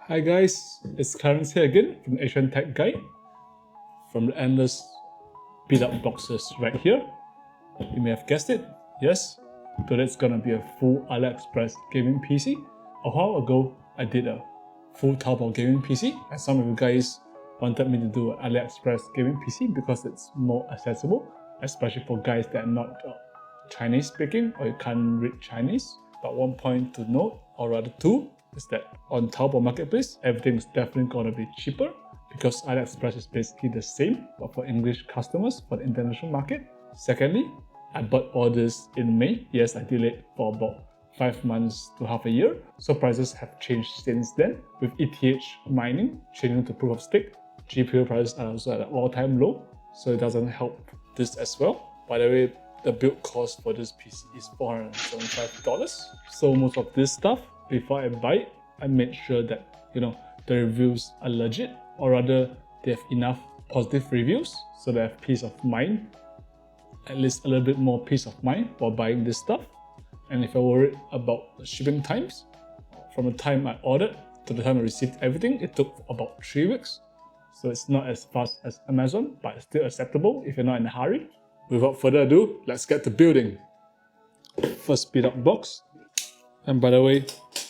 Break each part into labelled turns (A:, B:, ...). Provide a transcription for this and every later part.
A: Hi guys, it's Clarence here again from the Asian Tech Guy. From the endless beat-up boxes right here. You may have guessed it, yes, today's gonna be a full Aliexpress gaming PC. A while ago, I did a full Taobao gaming PC, and some of you guys wanted me to do an Aliexpress gaming PC because it's more accessible, especially for guys that are not Chinese speaking or you can't read Chinese. But one point to note, or rather two, is that on Taobao Marketplace, everything is definitely gonna be cheaper because Aliexpress is basically the same, but for English customers for the international market. Secondly, I bought all this in May. Yes, I delayed for about 5 months to half a year, so prices have changed since then. With ETH mining changing to proof of stake, GPU prices are also at an all-time low, so it doesn't help this as well. By the way, the build cost for this PC is $475. So most of this stuff, before I buy it, I made sure that the reviews are legit, or rather they have enough positive reviews so that I have peace of mind, at least a little bit more peace of mind while buying this stuff. And if I worried about the shipping times, from the time I ordered to the time I received everything, it took about 3 weeks. So it's not as fast as Amazon, but it's still acceptable if you're not in a hurry. Without further ado, let's get to building. First beat up box. And by the way,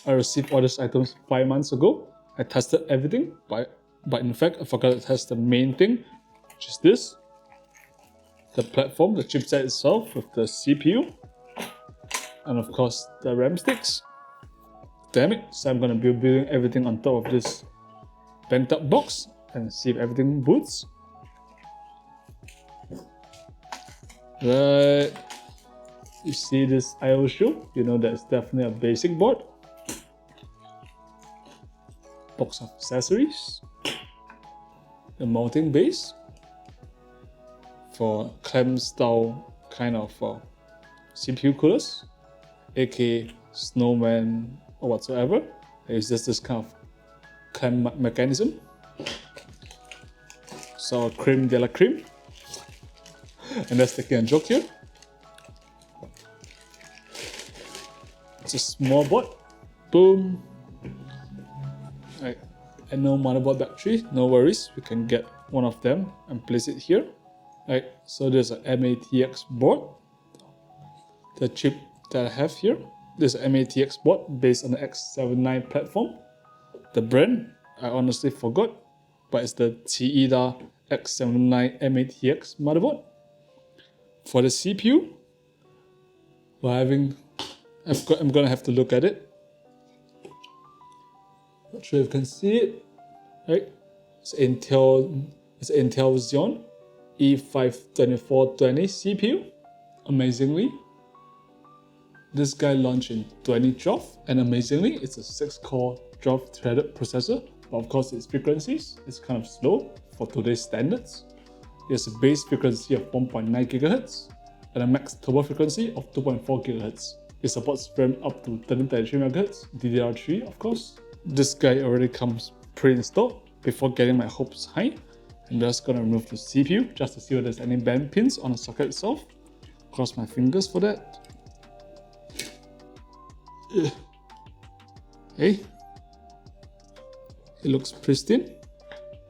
A: I received all these items 5 months ago. I tested everything, but in fact, I forgot to test the main thing, which is this. The platform, the chipset itself with the CPU. And of course, the RAM sticks. Damn it, so I'm gonna be building everything on top of this bent up box and see if everything boots. Right. You see this I/O shoe? You know that's definitely a basic board. Box of accessories. The mounting base for clamp style kind of CPU coolers, aka snowman or whatsoever. It's just this kind of clamp mechanism. So creme de la creme. And that's taking a joke here. It's a small board. Boom. Right. And no motherboard battery, no worries. We can get one of them and place it here. Right. So there's a MATX board. The chip that I have here. There's a MATX board based on the X79 platform. The brand, I honestly forgot, but it's the TEDA X79 MATX motherboard. For the CPU, I'm gonna have to look at it. Not sure if you can see it. Right, it's Intel Xeon E5-2420 CPU. Amazingly, this guy launched in 2012, and amazingly, it's a 6-core 12-threaded processor. But of course, its frequencies is kind of slow for today's standards. It has a base frequency of 1.9 GHz and a max turbo frequency of 2.4 GHz. It supports RAM up to 1333 MHz, DDR3 of course. This guy already comes pre-installed. Before getting my hopes high, I'm just gonna remove the CPU just to see if there's any bend pins on the socket itself. Cross my fingers for that. Hey, it looks pristine.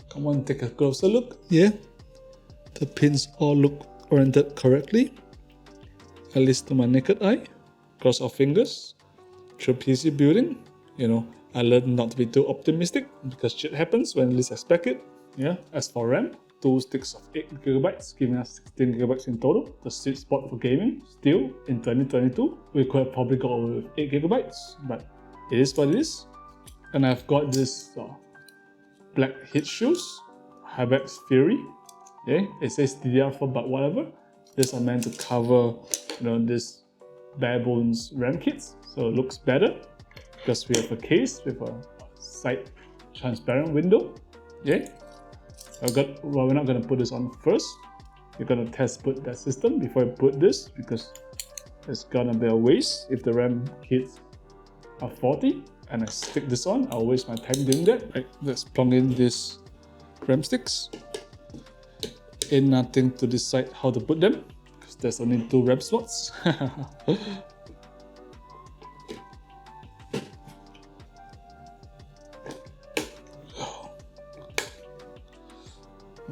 A: Come on, take a closer look. Yeah, the pins all look oriented correctly, at least to my naked eye. Cross our fingers. Through PC building, I learned not to be too optimistic because shit happens when least expect it. Yeah. As for RAM, 2 sticks of 8GB, giving us 16GB in total. The sweet spot for gaming. Still, in 2022, we could have probably got away with 8GB, but it is what it is. And I've got this black heat shoes, Hybex Fury. Yeah, it says DDR4, but whatever. These are meant to cover, this bare bones RAM kits, so it looks better because we have a case with a side transparent window. Yeah, we're not gonna put this on first. We're gonna test boot that system before I put this because it's gonna be a waste if the RAM kits are faulty and I stick this on. I'll waste my time doing that. Right, let's plug in these RAM sticks. Ain't nothing to decide how to put them because there's only 2 RAM slots.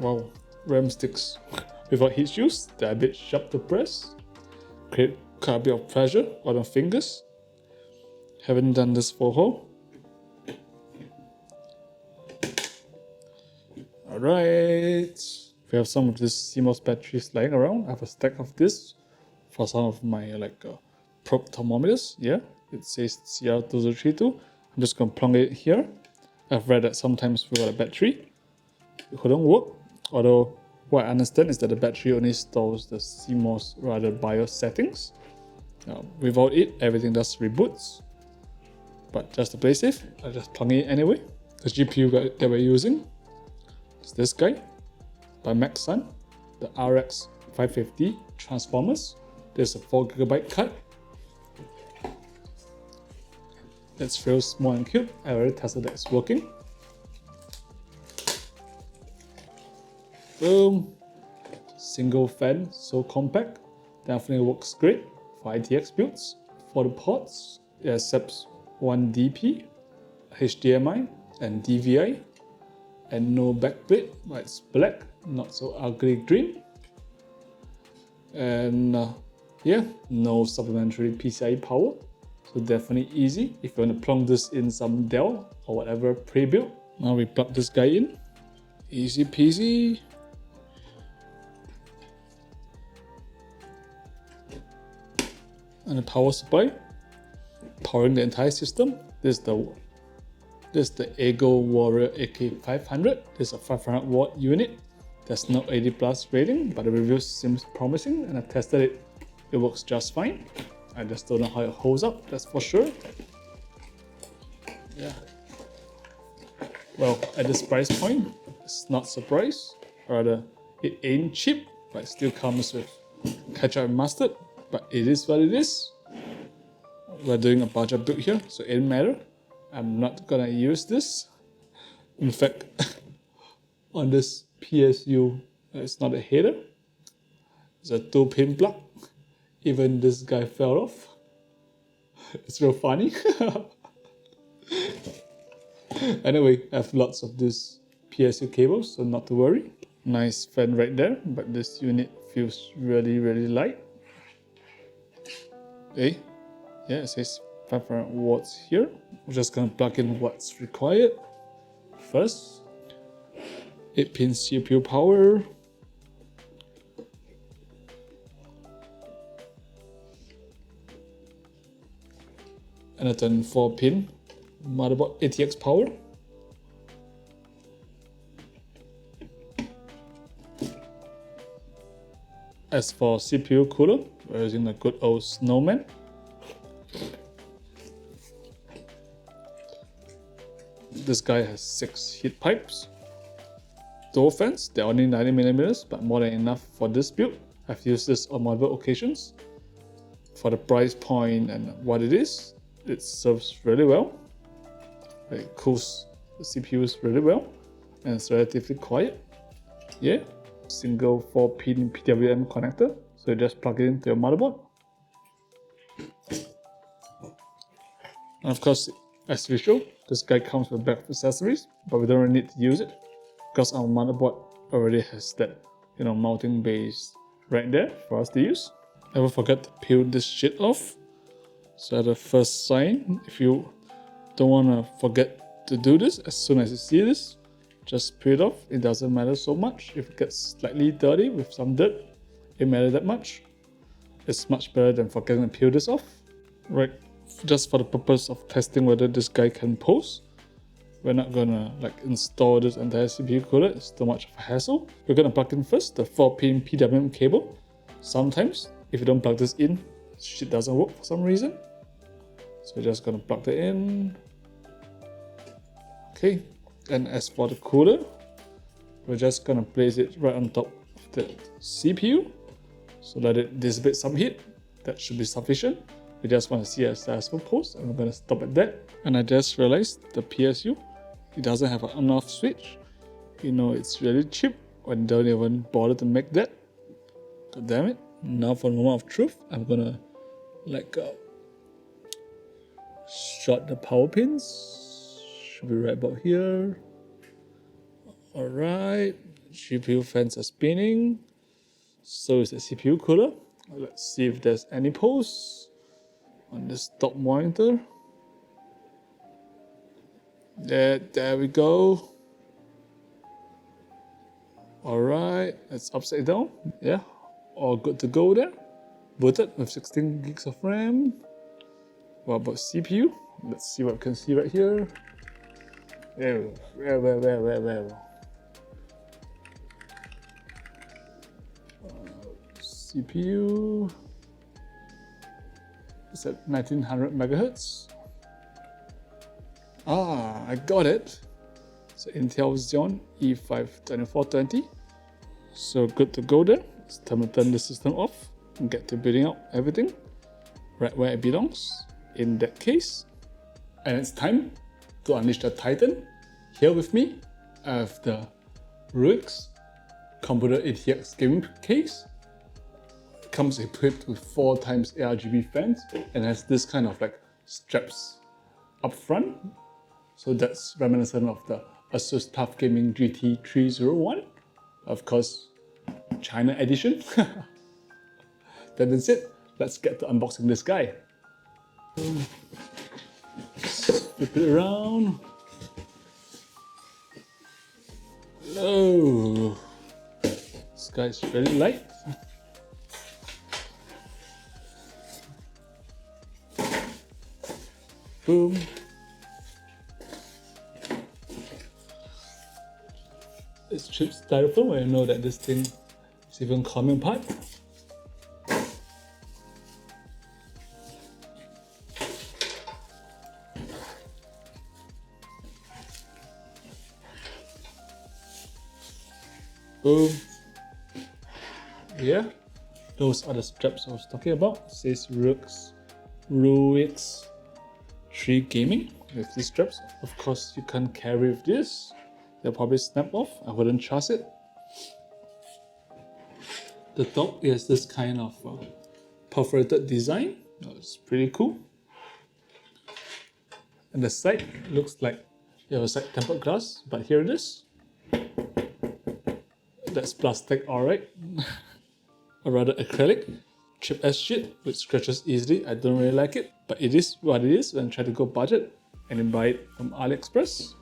A: Wow, RAM sticks without heat shields, they're a bit sharp to press. Create quite a bit of pressure on the fingers. Haven't done this for a while. Alright, we have some of these CMOS batteries lying around. I have a stack of this for some of my probe thermometers. Yeah, it says CR2032. I'm just gonna plug it here. I've read that sometimes without a battery it couldn't work, although what I understand is that the battery only stores the CMOS BIOS settings. Without it, everything just reboots. But just to play safe, I just plug it anyway. The GPU that we're using is this guy by Maxsun, the RX 550 Transformers. There's a 4GB card. It's real small and cute. I already tested that it's working. Boom. Single fan, so compact. Definitely works great for ITX builds. For the ports, it accepts 1 DP, HDMI, and DVI. And no backplate, but it's black, not so ugly green. And yeah, no supplementary PCIe power, so definitely easy if you want to plug this in some Dell or whatever pre-built. Now we plug this guy in, easy peasy. And the power supply, powering the entire system. This is the Ego Warrior AK500. This is a 500 watt unit. There's no 80 plus rating, but the review seems promising and I tested it. It works just fine. I just don't know how it holds up, that's for sure. Yeah. Well, at this price point, it's not surprised. Rather, it ain't cheap, but it still comes with ketchup and mustard. But it is what it is. We're doing a budget build here, so it doesn't matter. I'm not gonna use this. In fact, on this PSU, it's not a header. It's a 2-pin plug. Even this guy fell off. It's real funny. Anyway, I have lots of these PSU cables, so not to worry. Nice fan right there, but this unit feels really, really light. Okay, yeah, it says 500 watts here. We're just gonna plug in what's required. First, 8-pin CPU power. And a 4-pin motherboard ATX power. As for CPU cooler, we're using a good old Snowman. This guy has 6 heat pipes. Dual fans, they're only 90mm, but more than enough for this build. I've used this on multiple occasions. For the price point and what it is, it serves really well. It cools the CPUs really well, and it's relatively quiet. Yeah. Single 4-pin PWM connector, so you just plug it into your motherboard. And of course, as usual, this guy comes with a bag of accessories, but we don't really need to use it because our motherboard already has that, mounting base right there for us to use. Never forget to peel this shit off. So at the first sign, if you don't want to forget to do this, as soon as you see this, just peel it off. It doesn't matter so much. If it gets slightly dirty with some dirt, it matters that much. It's much better than forgetting to peel this off. Right, just for the purpose of testing whether this guy can pose, we're not gonna install this entire CPU cooler. It's too much of a hassle. We're gonna plug in first the 4-pin PWM cable. Sometimes, if you don't plug this in, shit doesn't work for some reason. So we're just gonna plug that in. Okay. And as for the cooler, we're just gonna place it right on top of the CPU. So let it dissipate some heat. That should be sufficient. We just want to see a successful pose, and we're gonna stop at that. And I just realized the PSU, it doesn't have an on-off switch. It's really cheap when they don't even bother to make that. God damn it. Now for the moment of truth, I'm gonna short the power pins. Should be right about here. Alright, GPU fans are spinning. So is the CPU cooler. Let's see if there's any pulse on this top monitor. There we go. Alright, it's upside down. Yeah, all good to go there. Booted with 16 gigs of RAM. What about CPU? Let's see what we can see right here. Where? CPU. It's at 1900 megahertz. Ah, I got it. So Intel Xeon E5-2420. So good to go there. It's time to turn the system off and get to building out everything right where it belongs in that case. And it's time to unleash the Titan. Here with me, I have the RX Computer ATX gaming case. It comes equipped with 4 times ARGB fans and has this kind of like straps up front. So that's reminiscent of the Asus TUF Gaming GT301, of course, China edition. Then that's it. Let's get to unboxing this guy. Flip it around. Oh, this guy's really light. Boom. It's cheap styrofoam, where I know that this thing is even coming apart. Boom. Yeah, those are the straps I was talking about. It says RX 3 Gaming with these straps. Of course, you can't carry with this. They'll probably snap off. I wouldn't trust it. The top is this kind of perforated design. It's pretty cool. And the side looks like you have a side tempered glass, but here it is. That's plastic, alright. Or rather acrylic. Cheap as shit, which scratches easily. I don't really like it, but it is what it is when I try to go budget and then buy it from Aliexpress.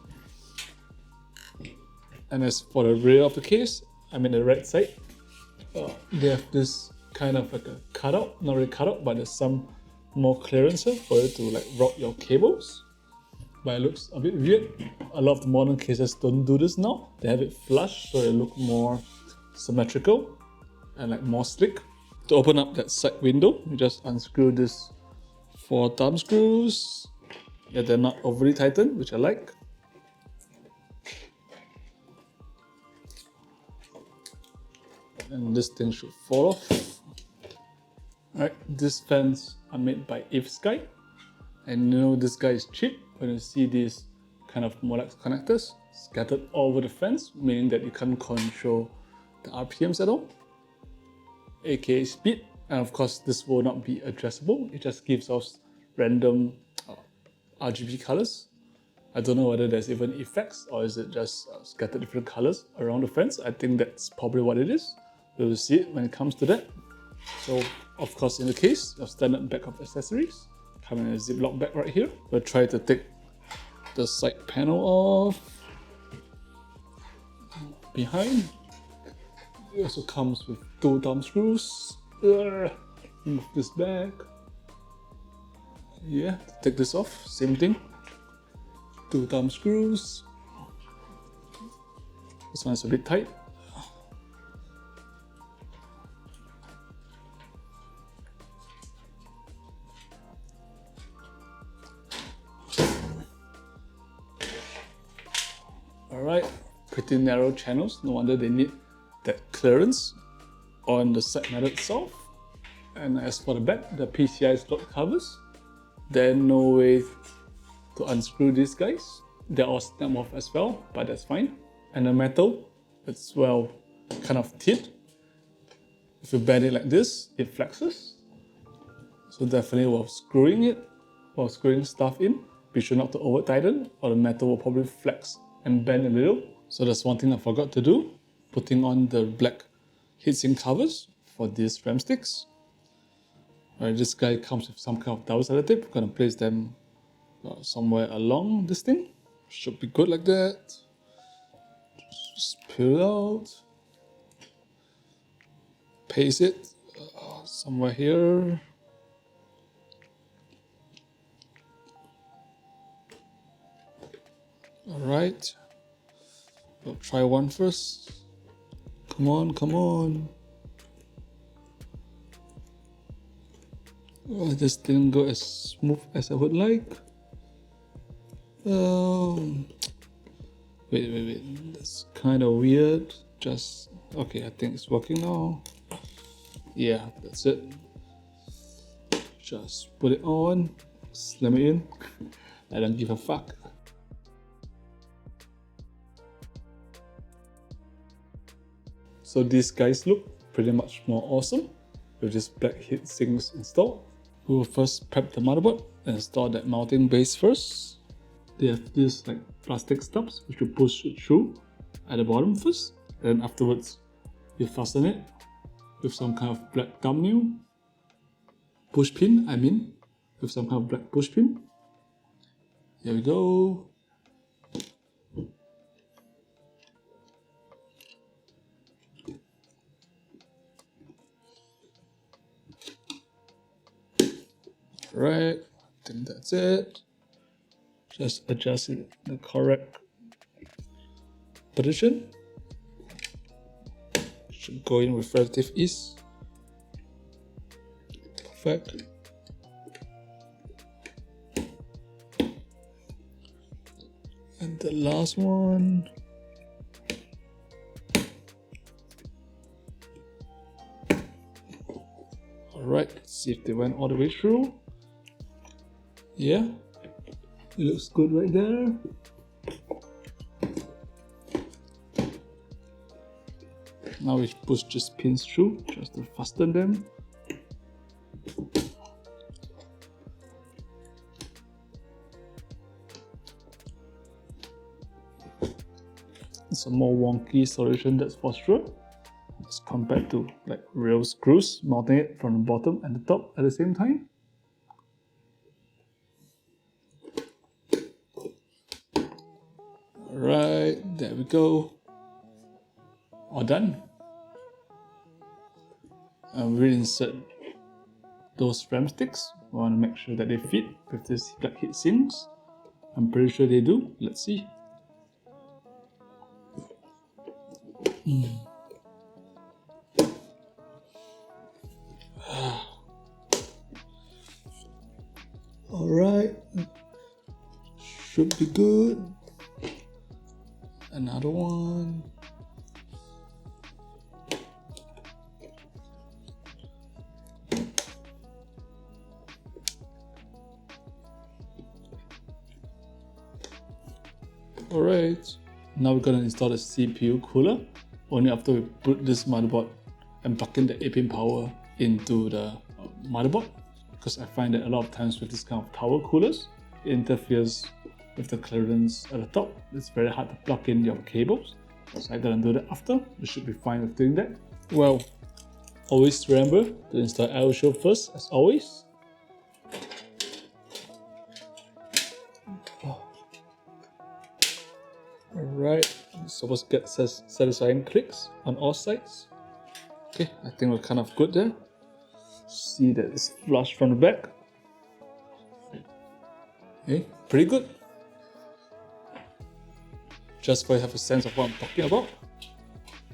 A: And as for the rear of the case, I'm in the right side. They have this kind of like a cutout, not really cutout, but there's some more clearance here for you to like route your cables. But it looks a bit weird. A lot of the modern cases don't do this now. They have it flush, so they look more symmetrical and like more slick. To open up that side window, you just unscrew this 4 thumb screws. Yeah, they're not overly tightened, which I like. And this thing should fall off. Alright, these fans are made by Sky. And you know this guy is cheap when you see these kind of Molex connectors scattered all over the fence, meaning that you can't control the RPMs at all, aka speed. And of course, this will not be addressable. It just gives us random RGB colors. I don't know whether there's even effects or is it just scattered different colors around the fence. I think that's probably what it is. We'll see it when it comes to that. So, of course, in the case, your standard backup accessories come in a Ziploc bag right here. We'll try to take the side panel off. Behind, it also comes with 2 thumb screws. Move this back. Yeah, take this off, same thing. 2 thumb screws. This one's a bit tight. Alright, pretty narrow channels, no wonder they need that clearance on the side metal itself. And as for the back, the PCI slot covers, there's no way to unscrew these guys. They're all snap off as well, but that's fine. And the metal, it's well kind of thin. If you bend it like this, it flexes. So definitely while screwing stuff in, be sure not to over tighten or the metal will probably flex and bend a little. So that's one thing I forgot to do. putting on the black heatsink covers for these RAM sticks. Alright, this guy comes with some kind of double sided tape. I'm gonna place them somewhere along this thing. Should be good like that. Just peel it out. Paste it somewhere here. Alright. We'll try one first. Come on, come on. Oh, this didn't go as smooth as I would like. Wait. That's kind of weird. Okay, I think it's working now. Yeah, that's it. Just put it on, slam it in. I don't give a fuck. So these guys look pretty much more awesome with this black heat sinks installed. We will first prep the motherboard and install that mounting base first. They have these like plastic stubs which you push it through at the bottom first. Then afterwards you fasten it with some kind of black thumbnail. Push pin, with some kind of black push pin. Here we go. Right, I think that's it. Just adjust it in the correct position. Should go in with relative ease. Perfect. And the last one. Alright, let's see if they went all the way through. Yeah, it looks good right there. Now we push just pins through just to fasten them. It's a more wonky solution, that's for sure, as compared to like real screws mounting it from the bottom and the top at the same time. Alright, there we go. All done. And we'll insert those RAM sticks. I want to make sure that they fit with these black heat sinks. I'm pretty sure they do. Let's see. Alright, should be good. Another one. Alright, now we're gonna install the CPU cooler. Only after we put this motherboard and plug in the 8-pin power into the motherboard, because I find that a lot of times with this kind of tower coolers, it interferes with the clearance at the top. It's very hard to plug in your cables, so I'm gonna do that after. We should be fine with doing that. Well, always remember to install Aliexpress first, as always. Alright, supposed to get satisfying clicks on all sides. Okay, I think we're kind of good there. See that it's flush from the back. Okay, pretty good. Just so you have a sense of what I'm talking about.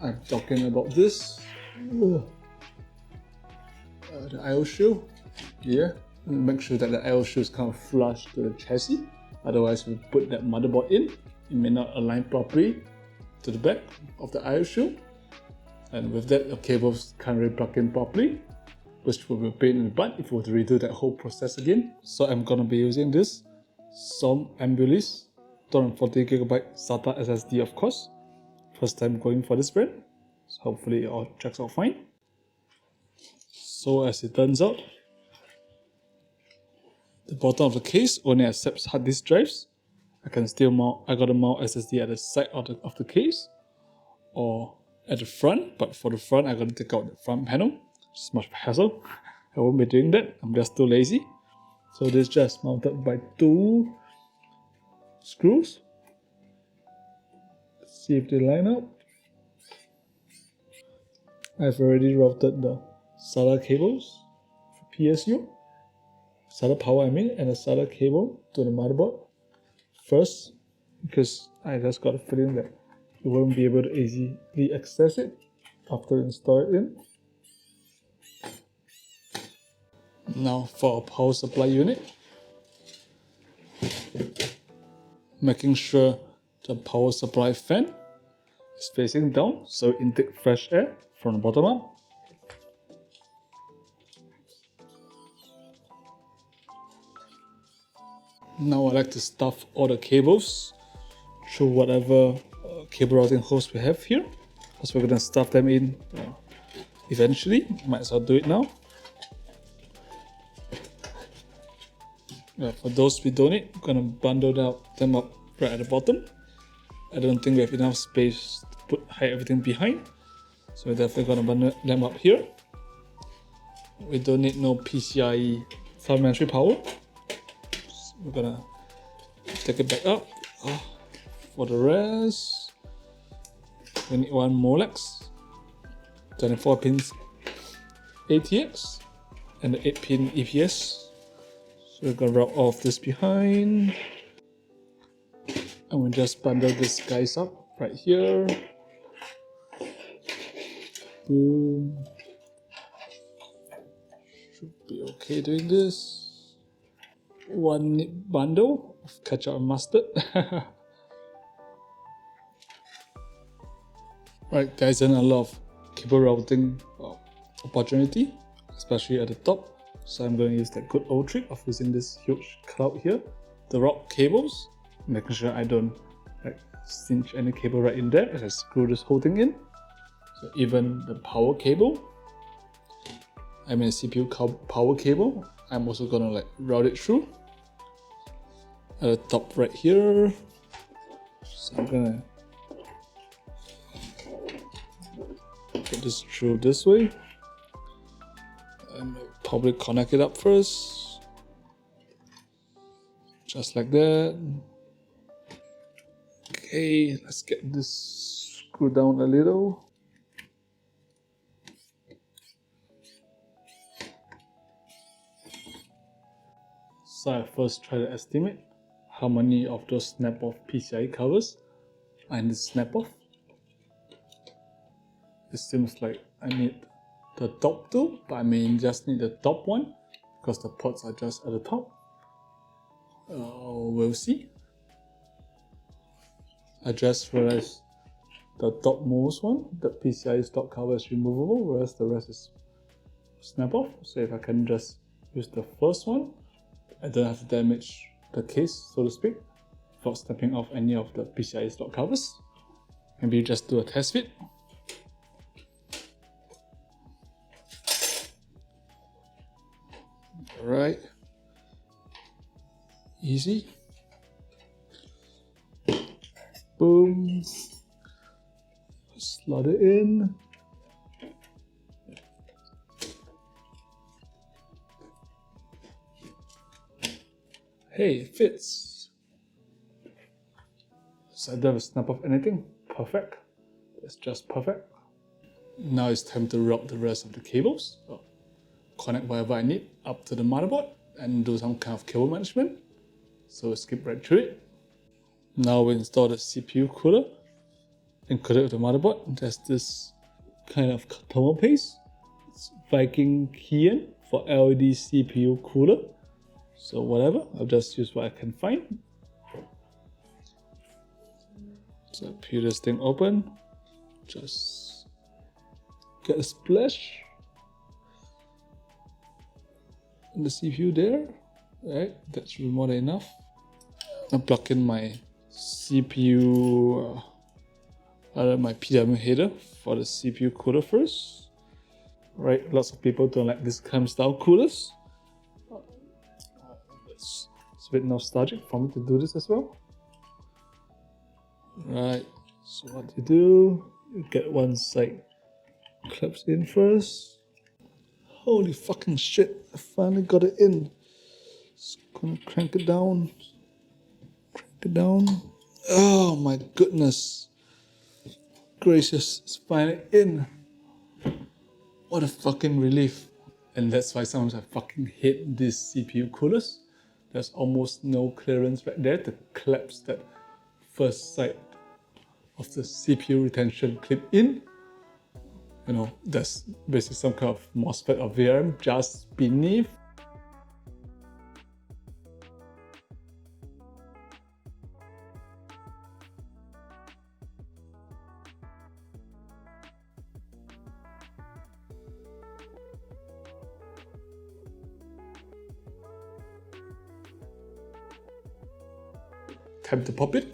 A: I'm talking about this. The I/O shield. Yeah, make sure that the I/O shield is kind of flush to the chassis. Otherwise, we put that motherboard in, it may not align properly to the back of the I/O shield. And with that, the cables can't really plug in properly, which will be a pain in the butt if we were to redo that whole process again. So I'm gonna be using this SOM Ambulis 240GB SATA SSD, of course. First time going for this brand, so hopefully it all checks out fine. So as it turns out, the bottom of the case only accepts hard disk drives. I can still mount, I got a mount SSD at the side of the case, or at the front, but for the front, I'm going to take out the front panel. It's much of a hassle. I won't be doing that. I'm just too lazy. So this is just mounted by 2 screws. Let's see if they line up. I've already routed the SATA cables for PSU. SATA power and the SATA cable to the motherboard first, because I just got a feeling that you won't be able to easily access it after install it in. Now for a power supply unit, making sure the power supply fan is facing down so it intake fresh air from the bottom up. Now I like to stuff all the cables through whatever cable routing holes we have here, because we're gonna stuff them in eventually. Might as well do it now. For those we don't need, we're gonna bundle them up right at the bottom. I don't think we have enough space to hide everything behind, so we're definitely gonna bundle them up here. We don't need no PCIe supplementary power. We're gonna take it back up. For the rest, we need one Molex, 24 pins ATX, and the 8-pin EPS. So we're gonna route all of this behind, and we just bundle these guys up right here. Boom. Should be okay doing this. One bundle of ketchup and mustard. Right guys, and a lot of cable routing opportunity, especially at the top. So I'm going to use that good old trick of using this huge cloud here to route cables, making sure I don't cinch any cable right in there as I screw this whole thing in. So even the power cable, I mean the CPU power cable, I'm also gonna route it through at the top right here. So I'm gonna put this through this way and probably connect it up first, just like that. Okay, let's get this screwed down a little. So I first try to estimate how many of those snap-off PCIe covers are in the snap-off. It seems like I need the top two, but I may just need the top one because the ports are just at the top. We'll see. I just realized the topmost one, the PCIe stock cover, is removable, whereas the rest is snap-off. So if I can just use the first one, I don't have to damage the case, so to speak, without snapping off any of the PCIe stock covers. Maybe just do a test fit. Alright, easy. Boom. Slot it in. Hey, it fits. So I don't have to snap off anything. Perfect. That's just perfect. Now it's time to route the rest of the cables. So connect whatever I need up to the motherboard and do some kind of cable management. So skip right through it. Now we install the CPU cooler included with the motherboard. There's this kind of thermal paste. It's Viking Kian for LED CPU cooler. So whatever, I'll just use what I can find. So peel this thing open. Just get a splash on the CPU there. Right, that should be more than enough. I'll plug in my CPU, my PWM header for the CPU cooler first. Right, lots of people don't like this kind of style coolers. It's a bit nostalgic for me to do this as well. Right, so what you do, Get one side clips in first. Holy fucking shit, I finally got it in. Just gonna crank it down. Crank it down. Oh my goodness. Gracious, it's finally in. What a fucking relief. And that's why sometimes I fucking hate these CPU coolers. There's almost no clearance right there to collapse that first side of the CPU retention clip in. You know, there's basically some kind of MOSFET or VRM just beneath. Time to pop it.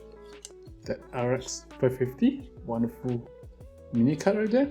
A: That RX 550, wonderful mini card right there.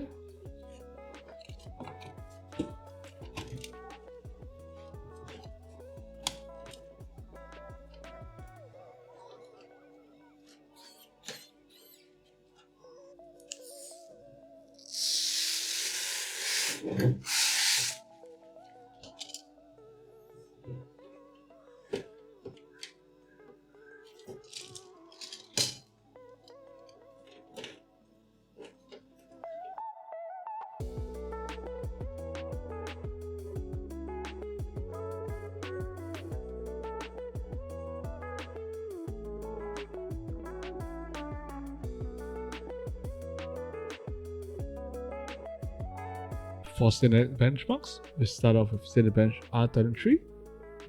A: For standard benchmarks, we start off with Cinebench R33.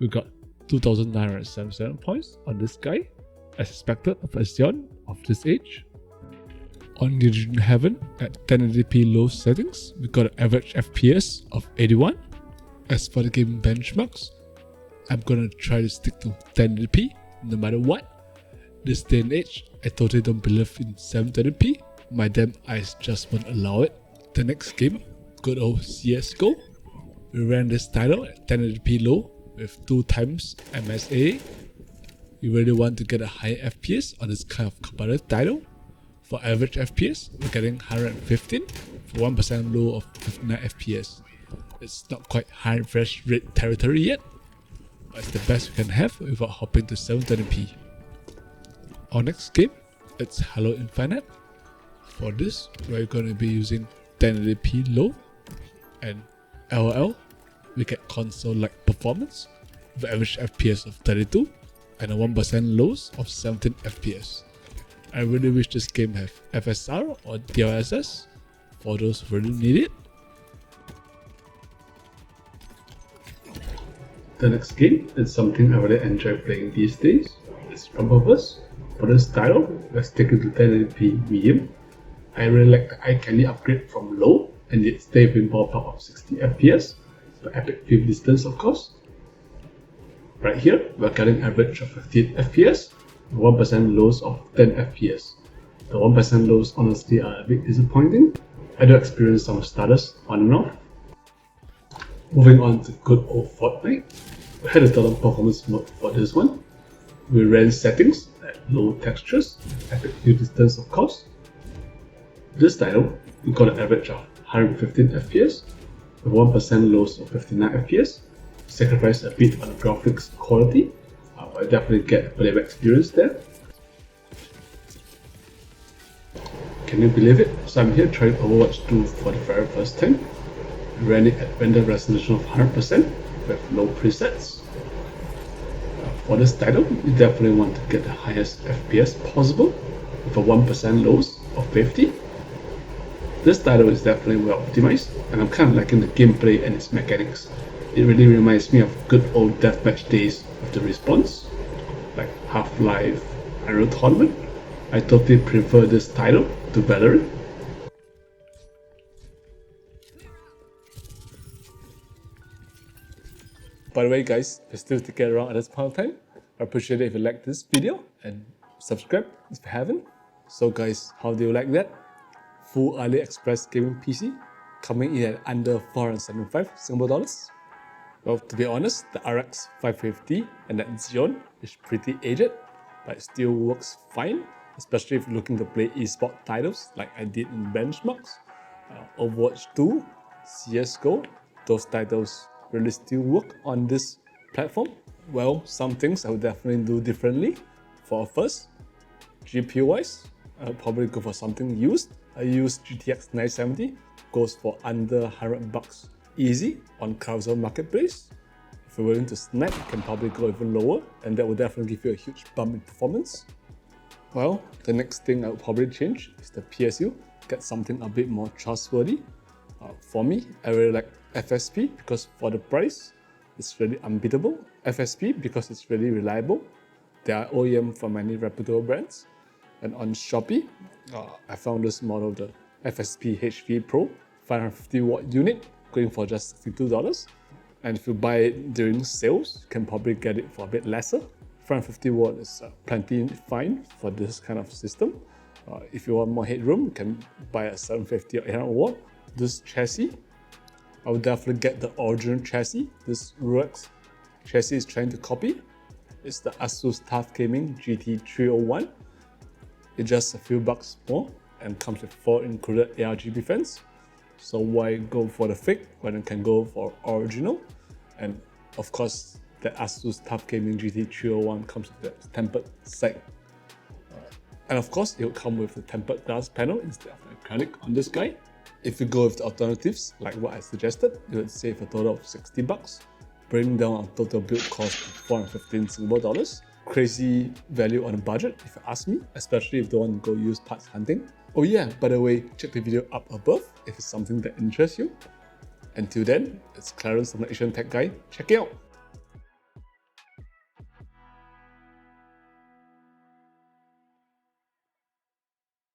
A: We got 2,977 points on this guy, as expected of a Xeon of this age. On Digital Heaven at 1080p low settings, we got an average FPS of 81. As for the game benchmarks, I'm gonna try to stick to 1080p no matter what. This day and age, I totally don't believe in 720p. My damn eyes just won't allow it. The next game, good old CSGO. We ran this title at 1080p low with 2 times MSA. You really want to get a high FPS on this kind of competitive title. For average FPS, we're getting 115 for 1% low of 59 FPS. It's not quite high refresh rate territory yet, but it's the best we can have without hopping to 720p. Our next game, it's Halo Infinite. For this, we're going to be using 1080p low and LOL. We get console-like performance with average FPS of 32 and a 1% lows of 17 FPS. I really wish this game have FSR or DLSS for those who really need it. The next game is something I really enjoy playing these days. It's Rumble-verse. For this title, let's take it to 1080p medium. I really like the eye candy upgrade from low and yet stay within ballpark of 60 FPS, the epic field distance of course. Right here, we're getting average of 58 FPS, 1% lows of 10 FPS. The 1% lows honestly are a bit disappointing. I do experience some stutters on and off. Moving on to good old Fortnite, we had a total performance mode for this one. We ran settings at low textures, epic field distance of course. This title, we got an average of 115 FPS, with 1% lows of 59 FPS. Sacrifice a bit on the graphics quality, but I definitely get a playback experience there. Can you believe it? So I'm here trying Overwatch 2 for the very first time. We ran it at render resolution of 100% with no presets. For this title, you definitely want to get the highest FPS possible with a 1% lows of 50. This title is definitely well optimized, and I'm kind of liking the gameplay and its mechanics. It really reminds me of good old deathmatch days with the respawns, like Half-Life, Unreal Tournament. I totally prefer this title to Valorant. By the way guys, if you're still sticking around at this point of time, I appreciate it if you like this video and subscribe if you haven't. So guys, how do you like that? Full Aliexpress gaming PC coming in at under 475 Singapore dollars. Well, to be honest, the RX 550 and that Xeon is pretty aged, but it still works fine. especially if you're looking to play esports titles like I did in Benchmarks, Overwatch 2, CSGO. Those titles really still work on this platform. Well, some things I would definitely do differently. For first, GPU wise, I'll probably go for something used. I use GTX 970, goes for under $100 easy on Carousel Marketplace. If you're willing to snap, you can probably go even lower, and that will definitely give you a huge bump in performance. Well, the next thing I would probably change is the PSU, get something a bit more trustworthy. For me, I really like FSP because for the price, it's really unbeatable. FSP because it's really reliable. They are OEM for many reputable brands. And on Shopee, I found this model, the FSP HV Pro 550 watt unit, going for just $62. And if you buy it during sales, you can probably get it for a bit lesser. 550 watt is plenty fine for this kind of system. If you want more headroom, you can buy a 750 or 800 watt. This chassis, I would definitely get the original chassis. This ROX chassis is trying to copy. It's the Asus TUF Gaming GT301. It's just a few bucks more and comes with 4 included ARGB fans. So why go for the fake when you can go for original? And of course, the Asus TUF Gaming GT301 comes with the tempered side. And of course, it will come with the tempered glass panel instead of acrylic on this guy. If you go with the alternatives, like what I suggested, you would save a total of $60, bringing down our total build cost to 415 Singapore dollars. Crazy value on a budget, if you ask me, especially if you don't want to go use parts hunting. Oh yeah, by the way, check the video up above if it's something that interests you. Until then, it's Clarence from the Asian Tech Guy. Check it out!